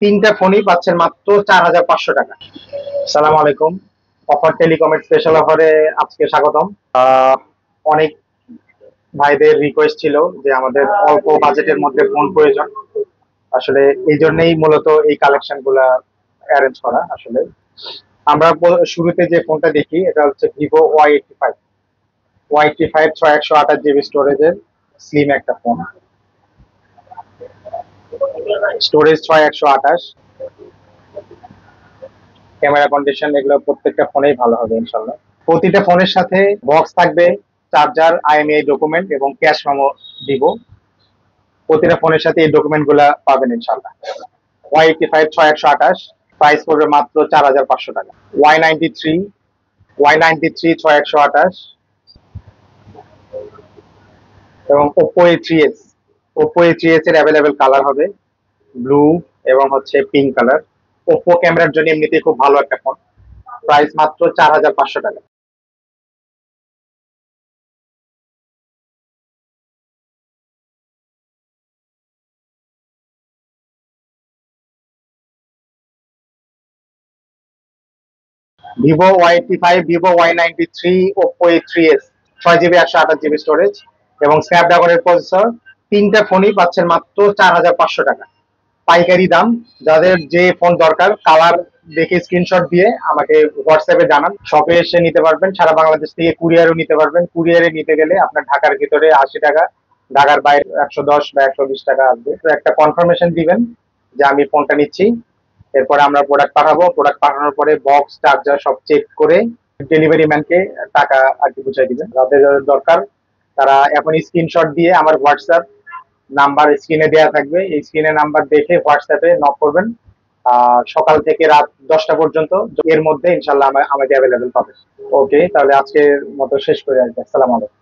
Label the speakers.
Speaker 1: তিনটা ফোনই পাচ্ছেন মাত্র 4,500 টাকা। সালাম আলাইকুম। অফার টেলিকমের স্পেশাল অফারে আজকে স্বাগতম। অনেক ভাইদের রিকোয়েস্ট ছিল যে আমাদের অল্প বাজেটের মধ্যে ফোন প্রয়োজন। আসলে এই জন্যই মূলত এই কালেকশন গুলা অ্যারেঞ্জ করা। আসলে আমরা শুরুতে যে ফোনটা দেখি এটা হচ্ছে ভিভো Y85। Y85 628 জিবি স্টোরেজের স্লিম একটা ফোন। স্টোরেজ 628, ক্যামেরা কন্ডিশন এগুলো প্রত্যেকটা ফোনেই ভালো হবে ইনশাল্লাহ। প্রতিটা ফোনের সাথে বক্স থাকবে, চার্জার, IMEI ডকুমেন্ট এবং ক্যাশ মেমো দিব। প্রতিটা ফোনের সাথে এই ডকুমেন্ট গুলা পাবেন ইনশাল্লাহ। Y85 628, প্রাইস পড়বে মাত্র 4,500 টাকা। Y93, Y93 628 এবং Oppo A3s এর অ্যাভেলেবেল কালার হবে ব্লু এবং হচ্ছে পিঙ্ক কালার। Oppo ক্যামেরার জন্য এমনিতেই খুব ভালো একটা ফোন। প্রাইস মাত্র 4,500 টাকা। Vivo Y85, Vivo Y93, Oppo A3s, 6 GB 128 GB storage এবং স্ন্যাপড্রাগনের প্রসেসর। তিনটা ফোনই পাচ্ছেন মাত্র 4,500 টাকা পাইকারি দাম। যাদের যে ফোন দরকার কালার দেখে স্ক্রিনশট দিয়ে আমাকে হোয়াটসঅ্যাপে জানান। শপে এসে নিতে পারবেন, সারা বাংলাদেশ থেকে কুরিয়ারও নিতে পারবেন। কুরিয়ারে নিতে গেলে আপনার ঢাকার ভিতরে 80 টাকা, ঢাকার বাইরে 110 বা 120 টাকা আসবে। তো একটা কনফার্মেশন দিবেন যে আমি ফোনটা নিচ্ছি, এরপরে আমরা প্রোডাক্ট পাঠাবো। প্রোডাক্ট পাঠানোর পরে বক্স, চার্জার সব চেক করে ডেলিভারি ম্যানকে টাকা আর কি বুঝাই দিবেন। যাদের যাদের দরকার তারা এখন স্ক্রিনশট দিয়ে আমার হোয়াটসঅ্যাপ নাম্বার স্ক্রিনে দেওয়া থাকবে, এই স্ক্রিনে নাম্বার দেখে হোয়াটসঅ্যাপে নক করবেন। সকাল থেকে রাত 10টা পর্যন্ত এর মধ্যে ইনশাল্লাহ আমাদের অ্যাভেলেবেল পাবে। ওকে, তাহলে আজকের মতো শেষ করে আসবে। আসসালামু আলাইকুম।